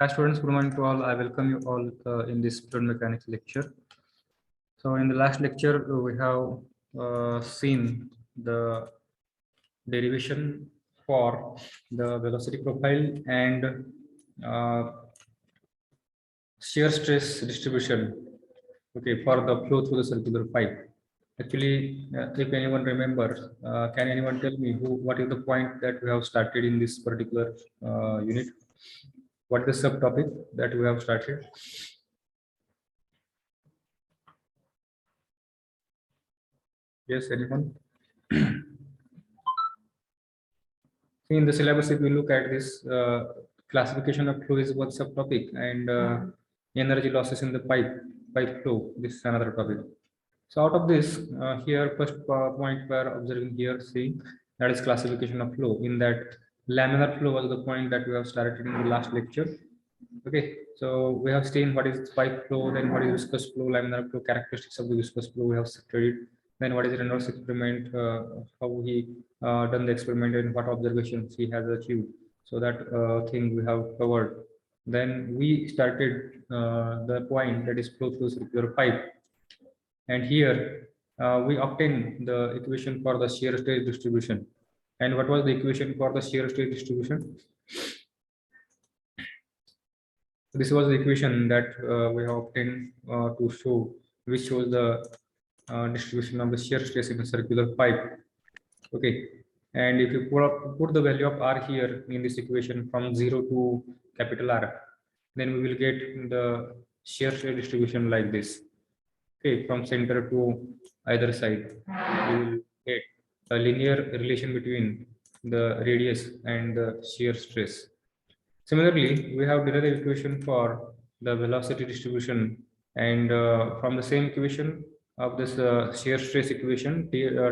Hi students, good morning to all. I welcome you all in this fluid mechanics lecture. So in the last lecture, we have seen the derivation for the velocity profile and uh, shear stress distribution, okay, for the flow through the circular pipe. Actually, if anyone remembers, can anyone tell me what is the point that we have started in this particular unit? What is the subtopic that we have started? Yes, anyone? In the syllabus, if we look at this, classification of flow is one subtopic, and energy losses in the pipe flow, this is another topic. So out of this, here first point we are observing here, see, that is classification of flow. In that, laminar flow was the point that we have started in the last lecture. Okay, so we have seen what is pipe flow, then what is viscous flow, laminar flow, characteristics of the viscous flow we have studied. Then what is Reynolds experiment, how he done the experiment and what observations he has achieved. So that thing we have covered. Then we started the point that is flow through circular pipe. And here we obtain the equation for the shear stress distribution. And what was the equation for the shear stress distribution? This was the equation that we have obtained to show, which shows the distribution of the shear stress in a circular pipe. Okay, and if you put the value of R here in this equation from 0 to capital R, then we will get the shear stress distribution like this. Okay, from center to either side, we will get a linear relation between the radius and the shear stress. Similarly, we have derived the equation for the velocity distribution, and from the same equation of this shear stress equation,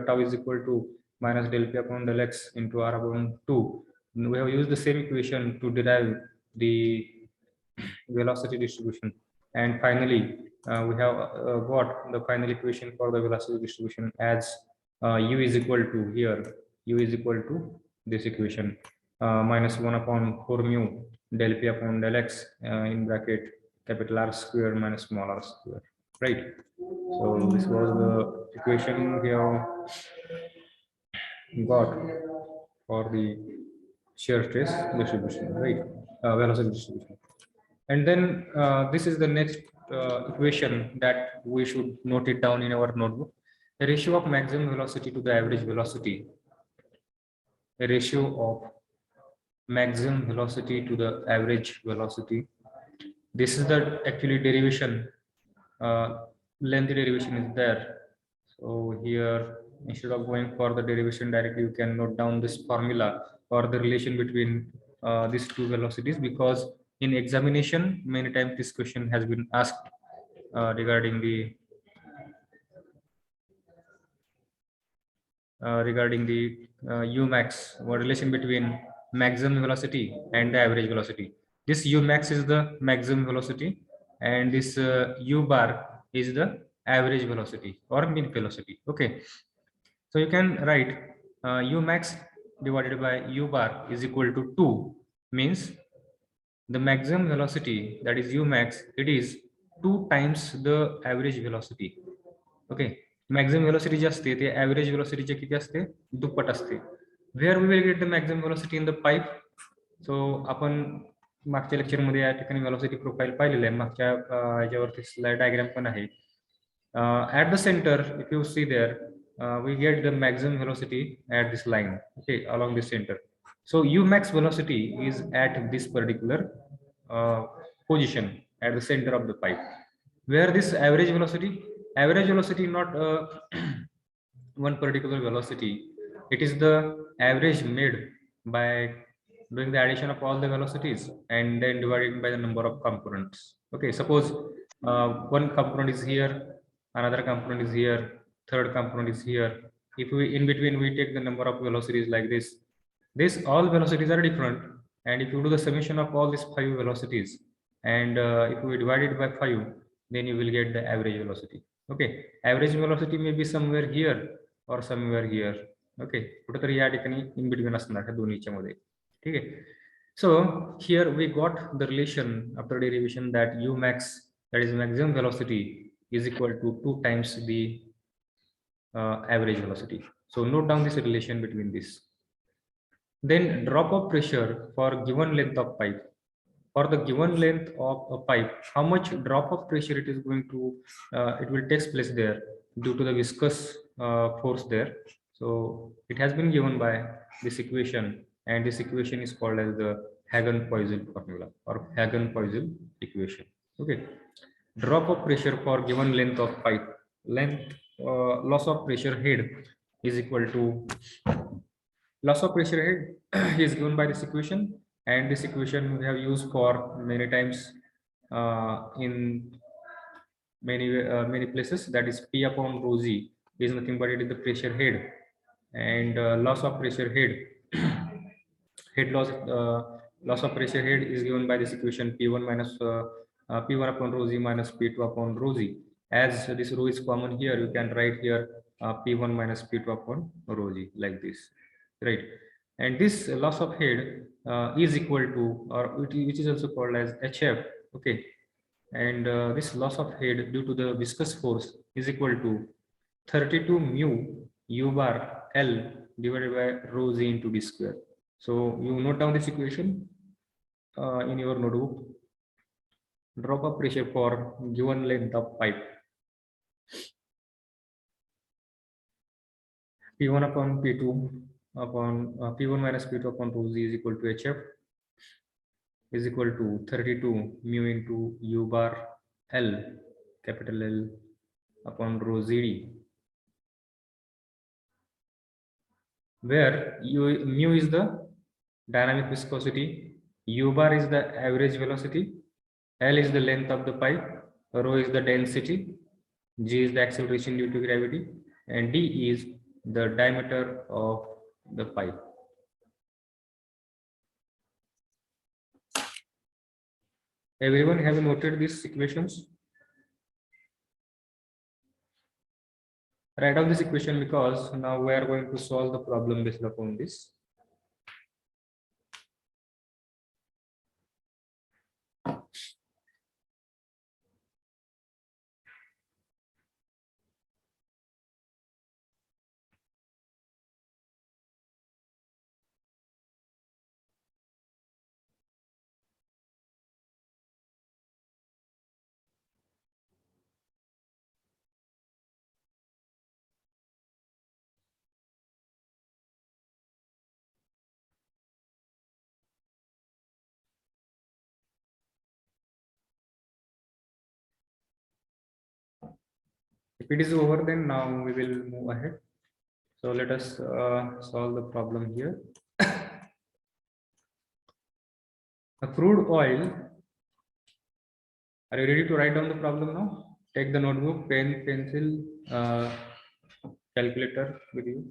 tau is equal to minus del P upon del X into R upon 2. And we have used the same equation to derive the velocity distribution. And finally, we have got the final equation for the velocity distribution as u is equal to here, u is equal to this equation, minus 1 upon 4 mu del P upon del X in bracket capital R square minus small r square, right? So this was the equation we have got for the shear stress distribution, right? Velocity distribution. And then this is the next equation that we should note it down in our notebook. The ratio of maximum velocity to the average velocity. A ratio of maximum velocity to the average velocity. This is the actually derivation, lengthy derivation is there. So here, instead of going for the derivation directly, you can note down this formula or the relation between these two velocities, because in examination, many times this question has been asked regarding the u max, or relation between maximum velocity and the average velocity. This u max is the maximum velocity, and this u bar is the average velocity or mean velocity. Okay, so you can write u max divided by u bar is equal to 2, means the maximum velocity, that is u max, it is 2 times the average velocity. Okay, maximum velocity जे असते ते average velocity चे किती असते, दुप्पट असते. Where we will get the maximum velocity in the pipe? So आपण मागच्या lecture मध्ये या ठिकाणी velocity profile पाहिलेलं आहे, मागच्या याच्यावरती स्लाइड डायग्राम पण आहे. At the center, if you see there, we get the maximum velocity at this line, okay, along the center. So u max velocity is at this particular position at the center of the pipe. Where this average velocity not one particular velocity, it is the average made by doing the addition of all the velocities and then dividing by the number of components. Okay, suppose one component is here, another component is here, third component is here. If we in between we take the number of velocities like this, all velocities are different, and if you do the summation of all these 5 velocities and if we divide it by 5, then you will get the average velocity. Okay, average velocity may be somewhere here or somewhere here. Okay, कुठेतरी या ठिकाणी in between असणार ह्या दोन्हीच्या मध्ये. ठीक आहे. So here we got the relation after derivation that u max, that is maximum velocity, is equal to 2 times the average velocity. So note down this relation between this. Then drop of pressure for given length of pipe. For the given length of a pipe, how much drop of pressure it is going to, it will take place there due to the viscous force there. So it has been given by this equation, and this equation is called as the Hagen-Poiseuille formula or Hagen-Poiseuille equation. Okay, drop of pressure for given length of pipe, length loss of pressure head is equal to loss of pressure head is given by this equation, and this equation we have used for many times in many places. That is P upon rho z is nothing but it is the pressure head, and loss of pressure head head loss, loss of pressure head is given by this equation P1 minus P1 upon rho z minus P2 upon rho z. As this rho is common here, you can write here P1 minus P2 upon rho z like this, right? And this loss of head is equal to, or which is also called as HF. Okay, and this loss of head due to the viscous force is equal to 32 mu u bar L divided by rho z into d square. So you note down this equation in your notebook. Drop of pressure for given length of pipe, P1 upon P2 upon P1 minus P2 upon rho z is equal to HF is equal to 32 mu into u bar L, capital L, upon rho z d, where mu is the dynamic viscosity, u bar is the average velocity, L is the length of the pipe, rho is the density, g is the acceleration due to gravity, and d is the diameter of the pipe. Everyone have noted these equations? Write down this equation because now we are going to solve the problem based upon this. If it is over, then now we will move ahead. So let us solve the problem here. A crude oil. Are you ready to write down the problem now? Take the notebook, pen, pencil, calculator with you.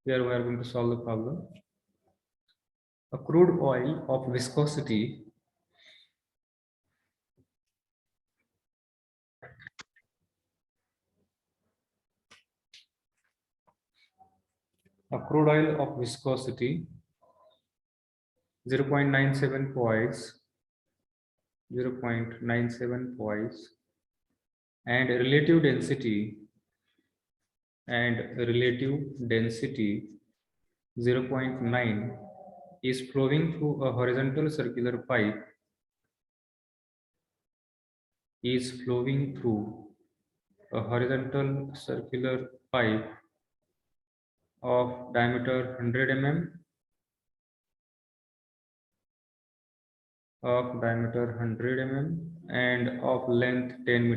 Here we are going to solve the problem. A crude oil of viscosity a crude oil of viscosity 0.97 poise, 0.97 poise, and relative density 0.9 is flowing through a horizontal circular pipe of diameter 100 mm and of length 10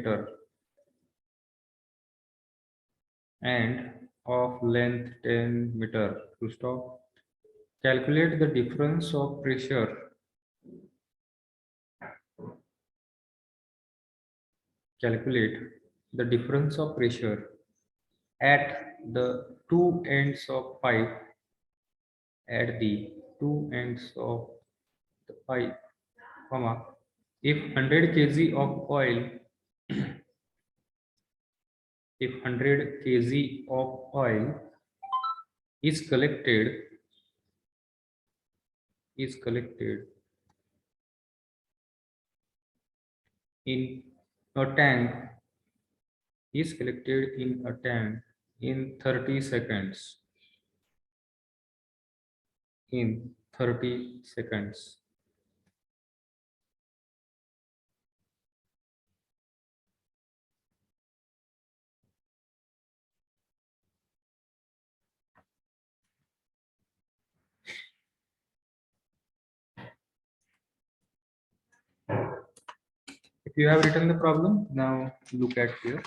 meter full stop. Calculate the difference of pressure at the two ends of pipe comma, if 100 kg of oil is collected is collected in a tank in 30 seconds. In 30 seconds. If you have written the problem, now look at here.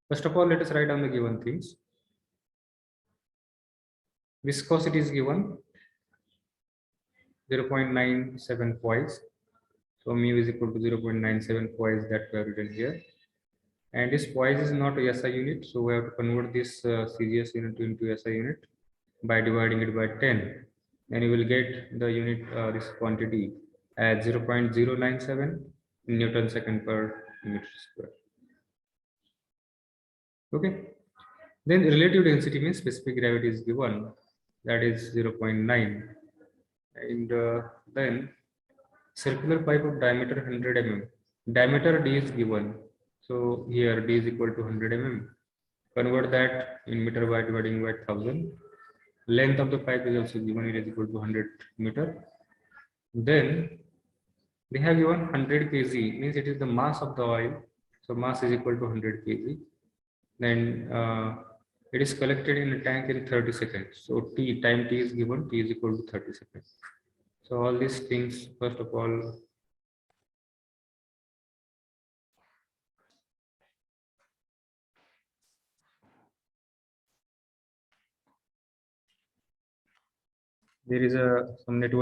First of all, let us write down the given things. Viscosity is given 0.97 poise. So mu is equal to 0.97 poise that we have written here. And this poise is not a SI unit, so we have to convert this CGS unit into SI unit by dividing it by 10. Then you will get the unit, this quantity as 0.097 Newton second per meter square. Okay. Then relative density means specific gravity is given, that is 0.9. And then circular pipe of diameter 100 mm. Diameter D is given. So here D is equal to 100 mm. Convert that in meter by dividing by 1000. Length of the pipe is also given, it is equal to 100 meter. Then they have given 100 kg, means it is the mass of the oil. So mass is equal to 100 kg. Then it is collected in a tank in 30 seconds. So time T is given, T is equal to 30 seconds. So all these things, first of all, there is some network